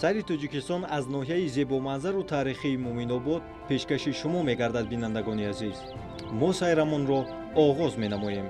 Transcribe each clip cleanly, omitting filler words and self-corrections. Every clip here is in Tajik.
сайри Тоҷикистон аз ноҳияи зебоманзару таърихии Муъминобод пешкаши шумо мегардад. бинандагони азиз, мо сайрамонро оғоз менамоем.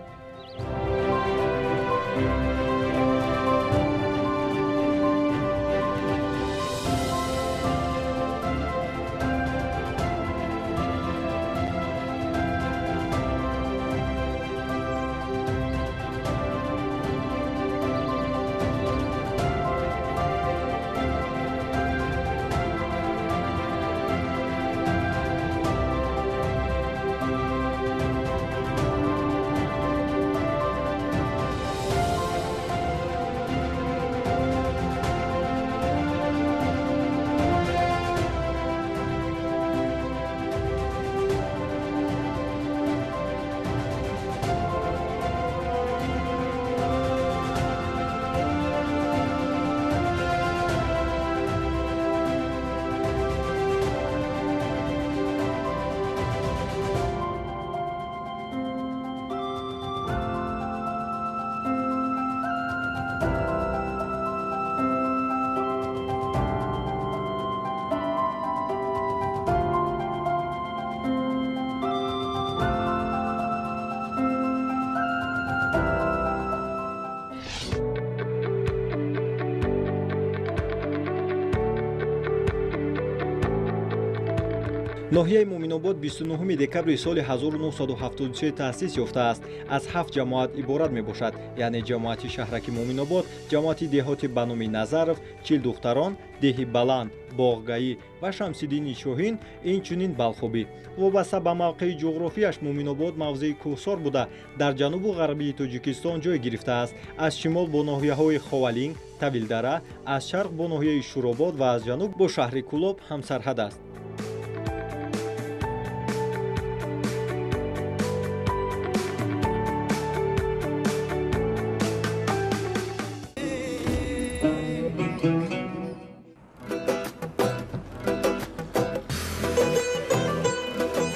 ноҳияи Муъминобод 29 декабри соли 1973 таъсис ёфтааст. аз 7 ҷамоат иборат мебошад, яъне ҷамоати шаҳраки Муъминобод, ҷамоати деҳоти ба номи Назаров, Чилдухтарон, Деҳи Баланд, Боғгаӣ ва Шамсиддини Шоҳин, инчунин Балхобӣ. вобаста ба мавқеи ҷуғрофияш Муъминобод мавзеи кӯҳсор буда дар ҷанубу ғарбии Тоҷикистон ҷой гирифтааст. аз шимол бо ноҳияҳои Ховалинг, Тавилдара, аз шарқ бо ноҳияи Шуробод ва аз ҷануб бо шаҳри Кӯлоб ҳамсарҳад аст.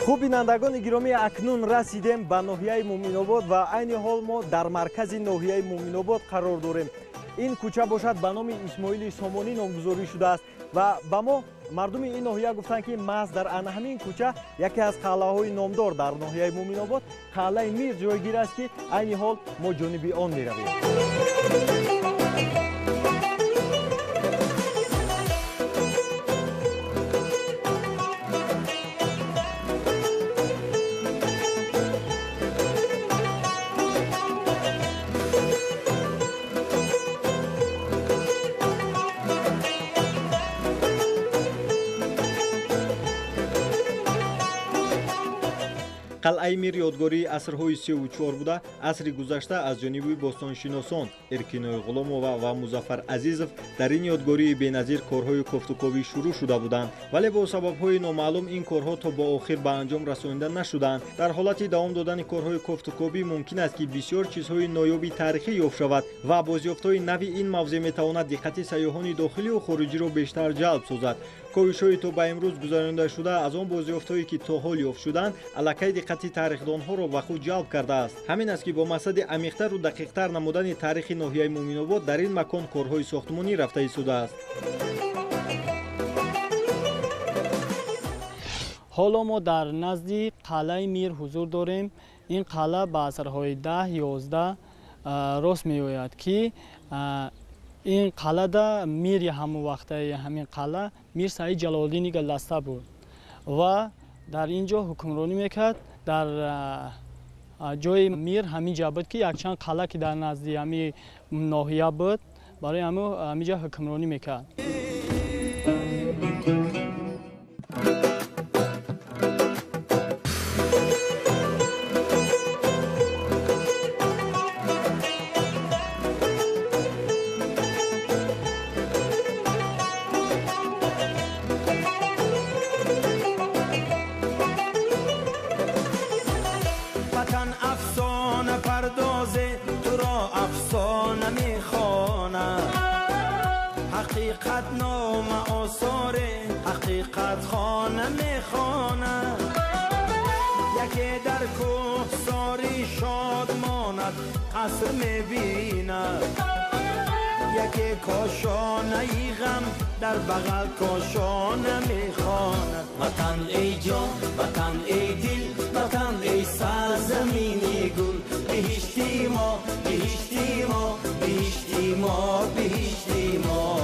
хуб бинандагони гиромӣ, акнун расидем ба ноҳияи Муъминобод ва айни ҳол мо дар маркази ноҳияи Муъминобод қарор дорем. ин кӯча бошад ба номи Исмоили Сомонӣ номгузорӣ шудааст ва ба мо мардуми ин ноҳия гуфтанд ки маҳз дар ана ҳамин кӯча яке аз қалъаҳои номдор дар ноҳияи Муъминобод қалъаи Мир ҷойгир аст ки айни ҳол мо ҷониби он меравем. қалъаи Мир ёдгории асрҳои 34 буда, асри гузашта аз ҷониби бостоншиносон Эркинои Ғуломова ва Музаффар Азизов дар ин ёдгории беназир корҳои кофтуковӣ шурӯъ шуда буданд, вале бо сабабҳои номаълум ин корҳо то бо охир ба анҷом расонида нашуданд. дар ҳолати давом додани корҳои кофтуковӣ мумкин аст ки бисёр чизҳои ноёби таърихӣ ёфт шавад ва бозёфтҳои нави ин мавзеъ метавонад диққати сайёҳони дохилию хориҷиро бештар ҷалб созад. коҳишҳои то ба имрӯз гузаронида шуда аз он бозёфтҳое ки то ҳол ёфт шуданд аллакай диққати таърихдонҳоро ба худ ҷалб кардааст. ҳамин аст ки бо мақсади амиқтару дақиқтар намудани таърихи ноҳияи Муъминобод дар ин макон корҳои сохтмонӣ рафта истодааст. ҳоло мо дар назди қалъаи Мир ҳузур дорем. ин қалъа ба асрҳои 10-11 рост меояд ки ин қалъада Мири ҳамон вақтаи ҳамин қалъа Мир Саид Ҷалолиддини Галдаста буд ва дар ин ҷо ҳукмронӣ мекард. дар ҷои Мир ҳамин ҷа буд ки якчанд қалъа ки дар назди ҳамин ноҳия буд, барои ҳамин ҷа ҳукмронӣ мекард. قد خانه میخواند، یکی در کوه ساری شاد ماند قصر میبیند، یکی کاشانه ای غم در بغل کاشانه میخواند. وطن ای جان، وطن ای دل، وطن ای سرزمینی گل، بهشتی ما، بهشتی ما، بهشتی ما، بهشتی ما.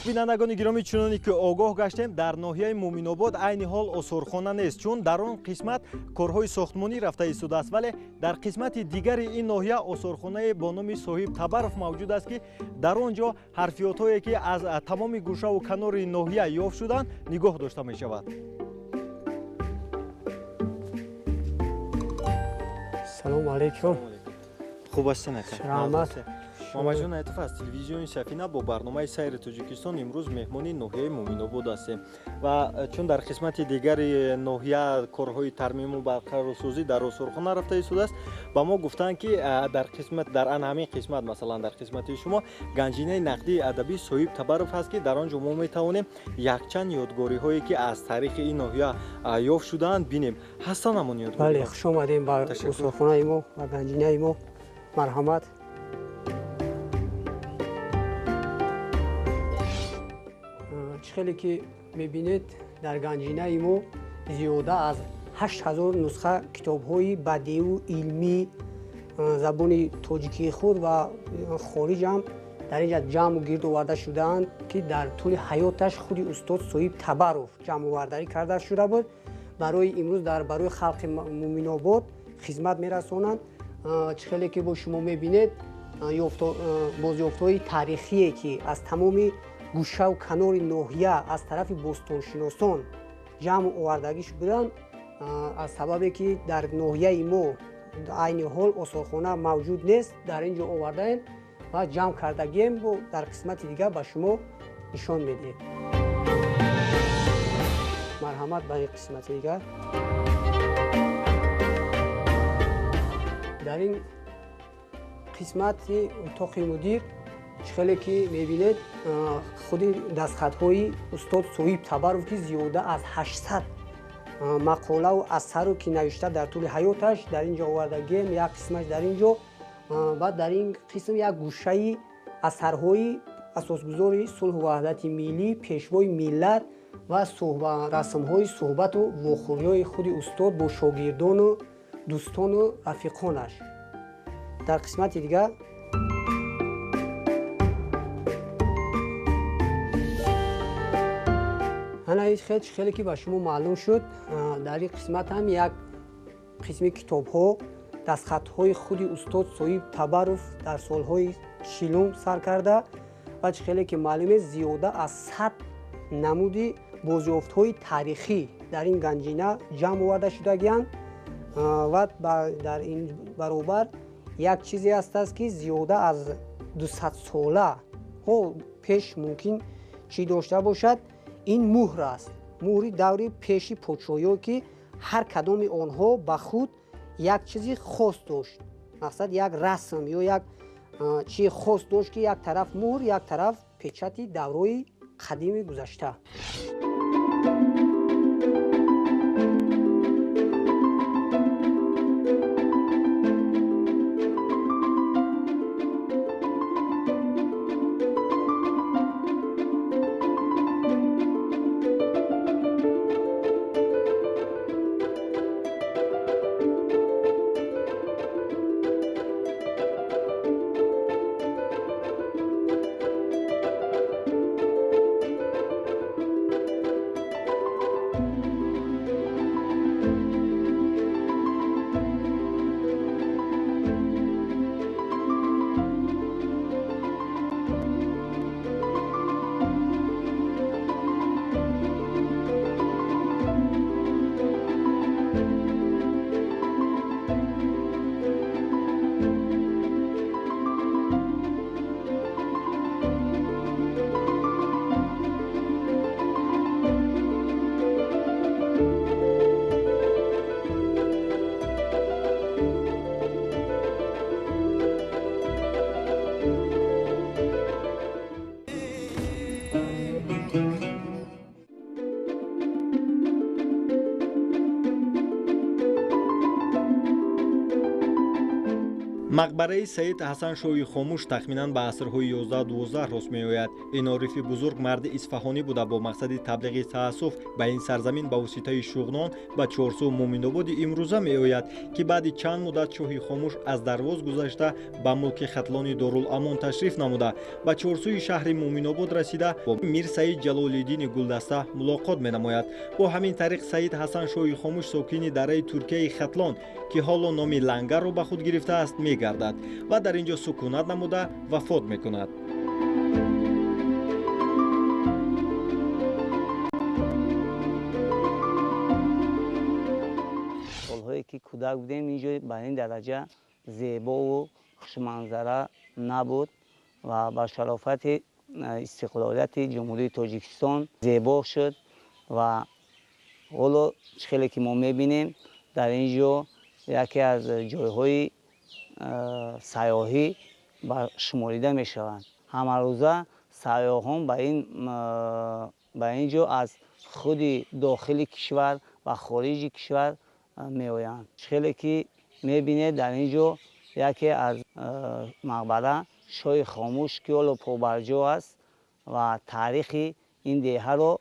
бинандагони гиромӣ, чуноне ки огоҳ гаштем, дар ноҳияи Муъминобод айни ҳол осорхона нест, чун дар он қисмат корҳои сохтмонӣ рафта истодааст, вале дар қисмати дигари ин ноҳия осорхонае бо номи Соҳиб Табаров мавҷуд аст, ки дар он ҷо ҳарфиётҳое ки аз тамоми гӯшаву канори ноҳия ёфт шуданд нигоҳ дошта мешавад. салому алейкум. хуб ҳастен ака? саломат. мамаҷон Айтиф аз телевизиони Сафина бо барномаи сайри Тоҷикистон имрӯз меҳмони ноҳияи Муъминобод ҳастем ва чун дар қисмати дигари ноҳия корҳои тармиму барқарорсозӣ дар осорхона рафта истодааст, ба мо гуфтанд ки дар қисмат, дар ҳамин қисмат, масалан дар қисмати шумо ганҷинаи нақдии адабӣ Соҳиб Табаров ҳаст, ки дар он ҷо мо метавонем якчанд ёдгориҳое ки аз таърихи ин ноҳия ёфт шудаанд бинем. ҳастанд ҳамон ёдгориҳо? бале, хуш омадем ба осорхонаи мо ва ганҷинаи мо. марҳамат. хеле ки мебинед, дар ганҷинаи мо зиёда аз 8000 нусха китобҳои бадиу илмӣ забони тоҷикии худ ва хориҷ ҳам дар инҷа ҷамъу гирд оварда шудаанд, ки дар тӯли ҳаёташ худи устод Соҳиб Табаров ҷамъовардарӣ карда шуда буд. барои имрӯз дар барои халқи Муъминобод хизмат мерасонанд. хеле ки бо шумо мебинед бозёфтҳои таърихие ки аз тамоми гӯшаву канори ноҳия аз тарафи бостоншиносон ҷамъ овардагӣ шуданд, аз сабабе ки дар ноҳияи мо айни ҳол осорхона мавҷуд нест, дар ин ҷо овардаем ва ҷамъ кардагием, бо дар қисмати дигар ба шумо нишон медиҳем. марҳамат. ба қисмати дигар дар ин қисмати утоқи мудир хеле ки мебинед, худи дастхатҳои устод Соҳиб Табаров ки зиёда аз 800 мақолаву асару ки навишта дар тӯли ҳаёташ дар ин ҷо овардагием. як қисмаш дар ин ҷо, баъд дар ин қисм як гӯшаи асарҳои асосгузори сулҳу ваҳдати миллӣ, пешвои миллат ва расмҳои суҳбату вохӯриҳои худи устод бо шогирдону дӯстону рафиқонаш. дар қисмати дигар хеле ки ба шумо маълум шуд, дар ин қисмат ҳам як қисми китобҳо, дастхатҳои худи устод Соҳиб Табаров дар солҳои 40 сар карда ва хеле ки маълумест, зиёда аз 100 намуди бозёфтҳои таърихӣ дар ин ганҷина ҷамъ оварда шудагианд. ва дар ин баробар як чизе ҳастааст ки зиёда аз 200 сола пеш мумкин чӣ дошта бошад, ин муҳр аст, муҳри даври пеши подшоҳиё, ки ҳар кадоми онҳо ба худ як чизи хос дошт, мақсад як расм ё як чизи хос дошт, ки як тараф муҳр, як тараф печати даврои қадими гузашта. мақбараи саид ҳасан шоҳи хомӯш тахминан ба асрҳои 11-12 рост меояд. ин орифи бузург марди исфаҳонӣ буда бо мақсади таблиғи таассуф ба ин сарзамин ба воситаи шуғнон ба чорсу муъминободи имрӯза меояд, ки баъди чанд муддат шоҳи хомӯш аз дарвоз гузашта ба мулки хатлони Доруламон ташриф намуда ба чорсуи шаҳри муъминобод расида бо мир Саид Ҷалолиддини Гулдаста мулоқот менамояд. бо ҳамин тариқ Саид ҳасан шоҳи хомӯш сокини дараи Туркияи Хатлон, ки ҳоло номи Лангарро ба худ гирифтааст, мегардад ва дар ин ҷо сукунат намуда вафот мекунад. солҳое ки кӯдак будем инҷо ба ин дараҷа зебову хушманзара набуд ва ба шарофати истиқлолияти ҷумҳурии Тоҷикистон зебо шуд ва ҳоло чӣ хеле ки мо мебинем дар ин ҷо яке аз ҷойҳои сайёҳӣ ба шуморида мешаванд. Ҳамарӯза сайёҳон ба ин ҷо аз худи дохили кишвар ва хориҷи кишвар меоянд. чӣ хеле ки мебинед дар ин ҷо яке аз мақбара шоҳи хомӯш ки ҳоло побарҷо аст ва таърихи ин деҳаро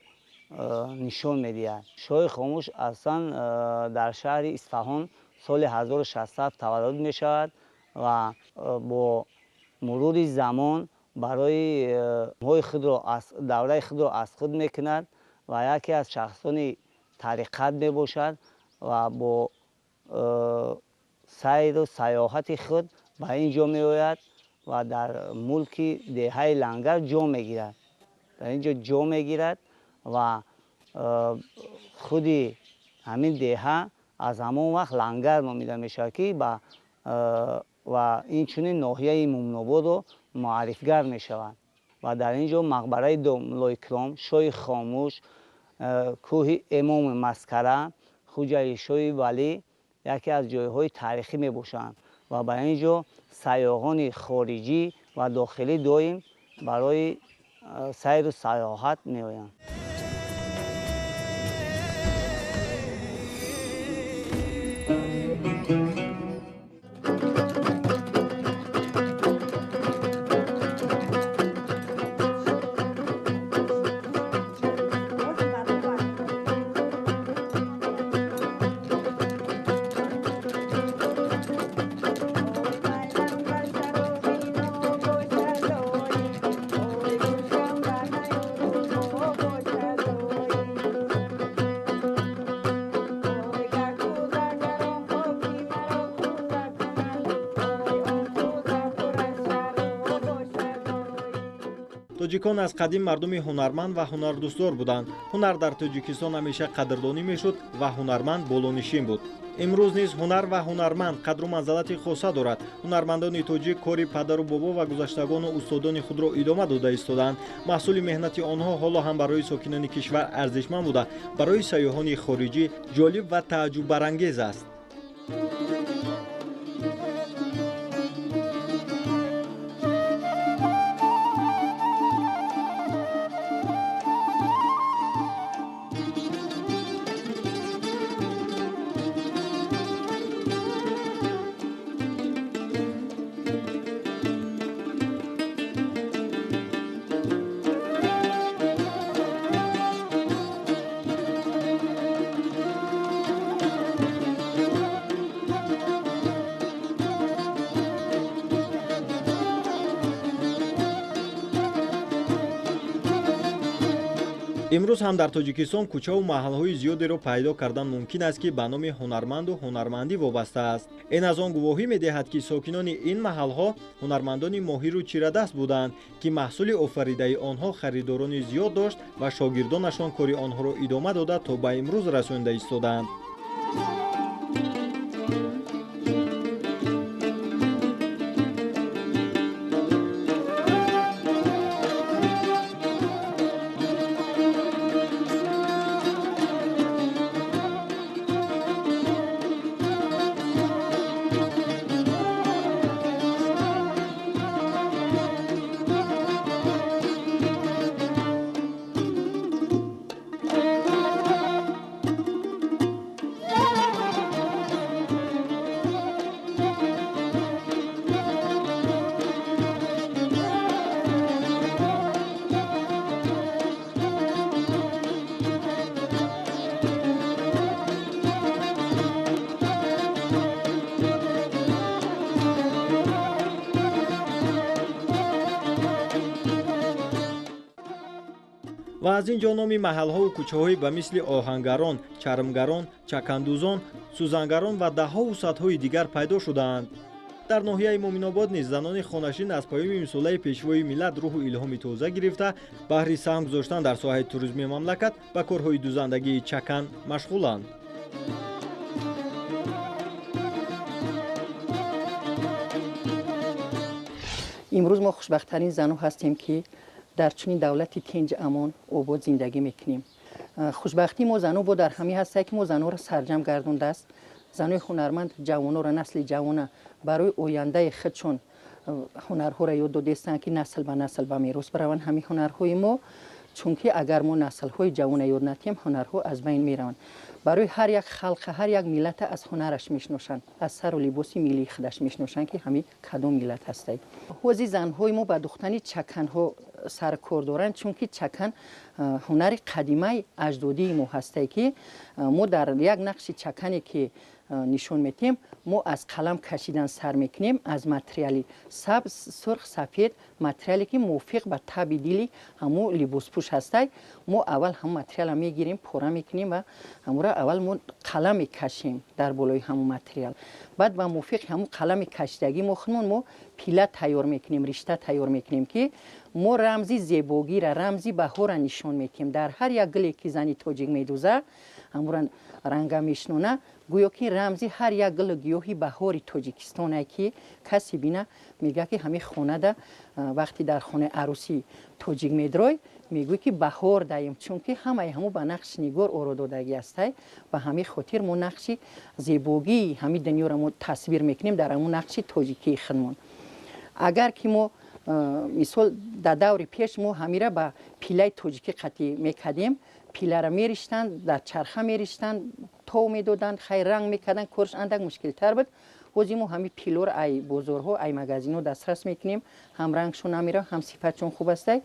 нишон медиҳад. шоҳи хомӯш аслан дар шаҳри Исфаҳон соли 1607 таваллуд мешавад ва бо мурури замон барои давраи худро аз худ мекунад ва яке аз шахсони тариқат мебошад ва бо сайру сайёҳати худ ба ин ҷо меояд ва дар мулки деҳаи Лангар ҷо мегирад. дар ин ҷо ҷо мегирад ва худи ҳамин деҳа аз ҳамон вақт Лангар номида мешавад ки ва инчунин ноҳияи Мумнободро муаррифгар мешавад. ва дар ин ҷо мақбараи Домулоикрам, шоҳи хомӯш, кӯҳи Эмоми Маскара, хуҷаи шоҳи Валӣ яке аз ҷойҳои таърихӣ мебошанд ва ба ин ҷо сайёҳони хориҷӣ ва дохилӣ доим барои сайру сайёҳат меоянд. тоҷикон аз қадим мардуми ҳунарманд ва ҳунардӯстдор буданд. ҳунар дар Тоҷикистон ҳамеша қадрдонӣ мешуд ва ҳунарманд болонишин буд. имрӯз низ ҳунар ва ҳунарманд қадру манзалати хоса дорад. ҳунармандони тоҷик кори падару бобо ва гузаштагону устодони худро идома дода истоданд. маҳсули меҳнати онҳо ҳоло ҳам барои сокинони кишвар арзишманд буда, барои сайёҳони хориҷӣ ҷолиб ва тааҷҷуббарангез аст. имрӯз ҳам дар Тоҷикистон кӯчаву маҳалҳои зиёдеро пайдо кардан мумкин аст, ки ба номи ҳунарманду ҳунармандӣ вобаста аст. ин аз он гувоҳӣ медиҳад, ки сокинони ин маҳалҳо ҳунармандони моҳиру чирадаст буданд, ки маҳсули офаридаи онҳо харидорони зиёд дошт ва шогирдонашон кори онҳоро идома дода то ба имрӯз расонида истоданд. ва аз ин ҷо номи маҳалҳову кӯчаҳои ба мисли оҳангарон, чармгарон, чакандузон, сӯзангарон ва даҳҳову садҳои дигар пайдо шудаанд. дар ноҳияи Муъминобод низ занони хонашин аз поёми мисолаи пешвои миллат рӯҳу илҳоми тоза гирифта баҳри саҳм гузоштан дар соҳаи туризми мамлакат ба корҳои дузандагии чакан машғуланд. имрӯз мо хушбахттарин зану ҳастем ки дар чунин давлати тинҷ амон обод зиндагӣ мекунем. хушбахти мо зану бо дар ҳамин ҳастае ки мо зануро сарҷам гардондааст. занои ҳунарманд ҷавонора насли ҷавона барои ояндаи худшон ҳунарҳоро ёд додестанд ки насл ба насл ба мерос бараванд ҳамин ҳунарҳои мо, чунки агар мо наслҳои ҷавона ёд надиҳем ҳунарҳо аз байн мераванд. барои ҳар як халқа ҳар як миллата аз ҳунараш мешношанд, аз сару либоси миллии худаш мешношанд ки ҳамин кадом миллат ҳастад. ҳози занҳои мо ба духтани чаканҳо сар кор доранд, чунки чакан ҳунари қадимаи аҷдодии мо ҳастад ки мо дар як нақши чакане ки нишон метем, мо аз қалам кашидан сар мекунем аз материали сабз, сурх, сафед, материале ки мувофиқ ба таби дили ҳамо либоспӯш ҳастад. мо аввал ҳамон материала мегирем, пора мекунем ва ҳамора аввал мо қалам мекашем дар болои ҳамон материал. баъд ба мувофиқи ҳамон қалами кашидагӣ мо худмон мо пила тайёр мекунем, ришта тайёр мекунем ки мо рамзи зебогира, рамзи баҳора нишон метем. дар ҳар як гуле ки зани тоҷик медӯза ҳамора ранга мешнона, гӯё ки рамзи ҳар як гули гиёҳи баҳори тоҷикистоне ки касе бина мега ки ҳамин хонада вақти дар хонаи арӯси тоҷик медрой мегӯй ки баҳор даем, чунки ҳамаи ҳамо ба нақши нигор оро додагӣ астад. ба ҳамин хотир мо нақши зебогии ҳамин дунёро мо тасвир мекунем дар ҳамон нақши тоҷикии худмон. агар ки мо мисол дар даври пеш мо ҳамира ба пилаи тоҷикӣ қатъӣ мекардем, пилара мериштанд, дар чарха мериштанд, тов медоданд, хай ранг мекарданд, корш андак мушкилтар буд. ҳозир мо ҳамин пилоро ай бозорҳо, ай магазинҳо дастрас мекунем, ҳам рангшон намера, ҳам сифатшон хуб астад.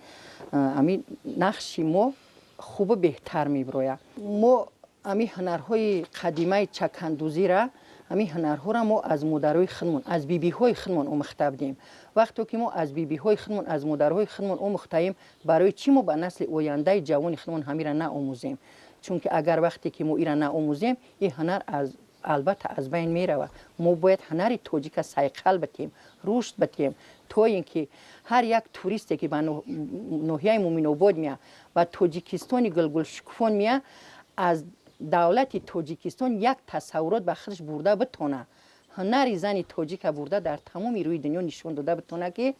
ҳамин нақши мо хубу беҳтар мебирояд. мо ҳамин ҳунарҳои қадимаи чакандузира, ҳамин ҳунарҳоро мо аз модарои худмон, аз бибиҳои худмон омӯхта будем. вақте ки мо аз бибиҳои худмон, аз модарҳои худмон омӯхтаем, барои чӣ мо ба насли ояндаи ҷавони худмон ҳамира наомӯзем? чунки агар вақте ки мо ира наомӯзем, ин ҳунар албатта аз байн меравад. мо бояд ҳунари тоҷика сайқал батем, рушд батем, то ин ки ҳар як туристе ки ба ноҳияи Муъминобод меяд, ба тоҷикистони гулгулшукуфон меяд, аз давлати тоҷикистон як тасаввурот ба худаш бурда битона. ҳунари зани тоҷика бурда дар тамоми рӯи дунё нишон дода битона ки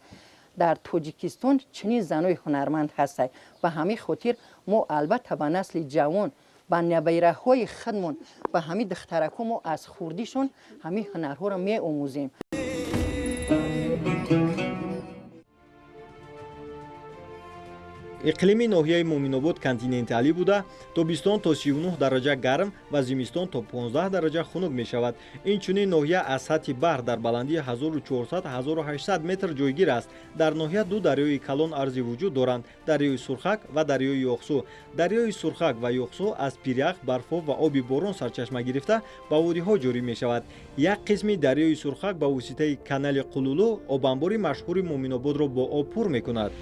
дар тоҷикистон чунин занои ҳунарманд ҳастад. ба ҳамин хотир мо албатта ба насли ҷавон, ба набираҳои худмон, ба ҳамин духтарако мо аз хурдишон ҳамин ҳунарҳоро меомӯзем. иқлими ноҳияи Муъминобод континенталӣ буда, тобистон то 39 дараҷа гарм ва зимистон то 15 дараҷа хунук мешавад. инчунин ноҳия аз сатҳи баҳр дар баландии 1400-1800 метр ҷойгир аст. дар ноҳия ду дарёи калон арзи вуҷуд доранд: дарёи Сурхак ва дарёи Ёхсу. дарёи Сурхак ва Ёхсу аз пирях, барфҳо ва оби борон сарчашма гирифта ба водиҳо ҷорӣ мешавад. як қисми дарёи Сурхак ба воситаи канали Қулулу обанбори машҳури Муъминободро бо об пур мекунад.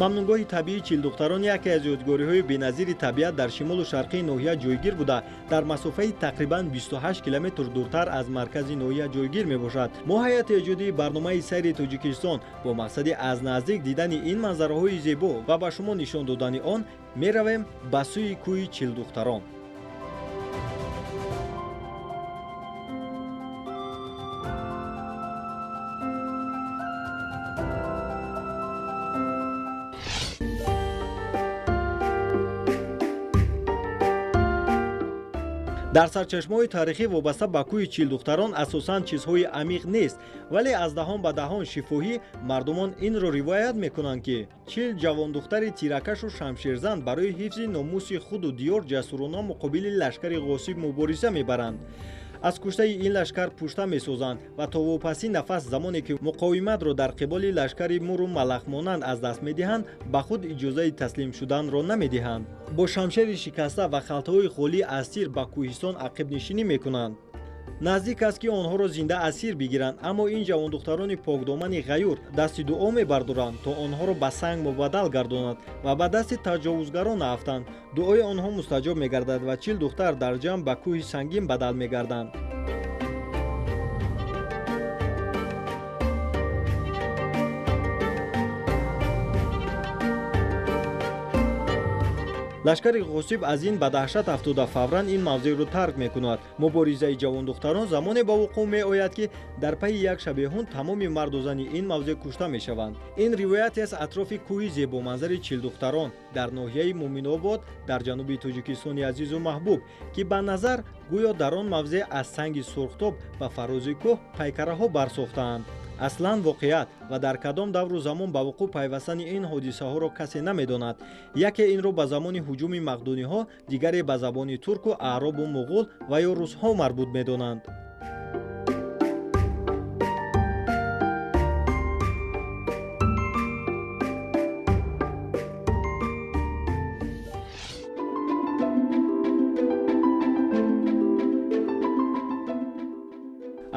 мамнунгоҳи табиии Чилдухтарон яке аз ёдгориҳои беназири табиат дар шимолу шарқии ноҳия ҷойгир буда, дар масофаи тақрибан 28 километр дуртар аз маркази ноҳия ҷойгир мебошад. мо ҳайати эҷодии барномаи сайри Тоҷикистон бо мақсади аз наздик дидани ин манзараҳои зебо ва ба шумо нишон додани он меравем ба сӯи кӯҳи Чилдухтарон. дар сарчашмаҳои тарихӣ вобаста ба кӯҳи чилдухтарон асосан чизҳои амиқ нест, вале аз даҳон ба даҳон шифоҳӣ мардумон инро ривоят мекунанд, ки чил ҷавондухтари тиракашу шамширзан барои ҳифзи номуси худу диёр ҷасурона муқобили лашкари ғосиб мубориза мебаранд. аз куштаи ин лашкар пушта месозанд ва то вопаси нафас замоне ки муқовиматро дар қиболи лашкари муру малахмонанд аз даст медиҳанд, ба худ иҷозаи таслим шуданро намедиҳанд. бо шамшери шикаста ва халтаҳои холӣ аз тир ба кӯҳистон ақибнишинӣ мекунанд. наздик аст ки онҳоро зинда асир бигиранд, аммо ин ҷавондухтарони покдомани ғаюр дасти дуо мебардоранд то онҳоро ба санг мубаддал гардонад ва ба дасти таҷовузгарон нафтанд. дуои онҳо мустаҷоб мегардад ва чил духтар дар ҷамъ ба кӯҳи сангин бадал мегарданд. лашкари ғосиб аз ин ба даҳшат афтода фавран ин мавзеъро тарк мекунад. муборизаи ҷавондухтарон замоне ба вуқӯъ меояд ки дар пайи як шабеҳун тамоми марду зани ин мавзеъ кушта мешаванд. ин ривояте аз атрофи кӯҳи зебоманзари чилдухтарон дар ноҳияи муминобод дар ҷануби тоҷикистони азизу маҳбуб, ки ба назар гӯё дар он мавзеъ аз санги сурхтоб ба фарози кӯҳ пайкараҳо барсохтаанд. аслан воқеат ва дар кадом давру замон ба вуқӯъ пайвастани ин ҳодисаҳоро касе намедонад. яке инро ба замони ҳуҷуми мақдуниҳо, дигаре ба забони турку, аъробу муғул ва ё русҳо марбут медонанд.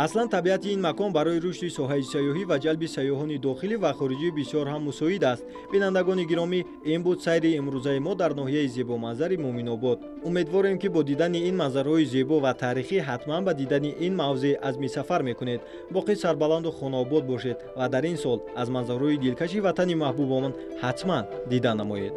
аслан табиати ин макон барои рушди соҳаи сайёҳӣ ва ҷалби сайёҳони дохилӣ ва хориҷӣ бисёр ҳам мусоид аст. бинандагони гиромӣ, ин буд сайри имрӯзаи мо дар ноҳияи зебоманзари муминобод. умедворем ки бо дидани ин манзараҳои зебо ва таърихӣ ҳатман ба дидани ин мавзеъ азми сафар мекунед. боқӣ сарбаланду хонаобод бошед ва дар ин сол аз манзараҳои дилкаши ватани маҳбубомон ҳатман дида намоед.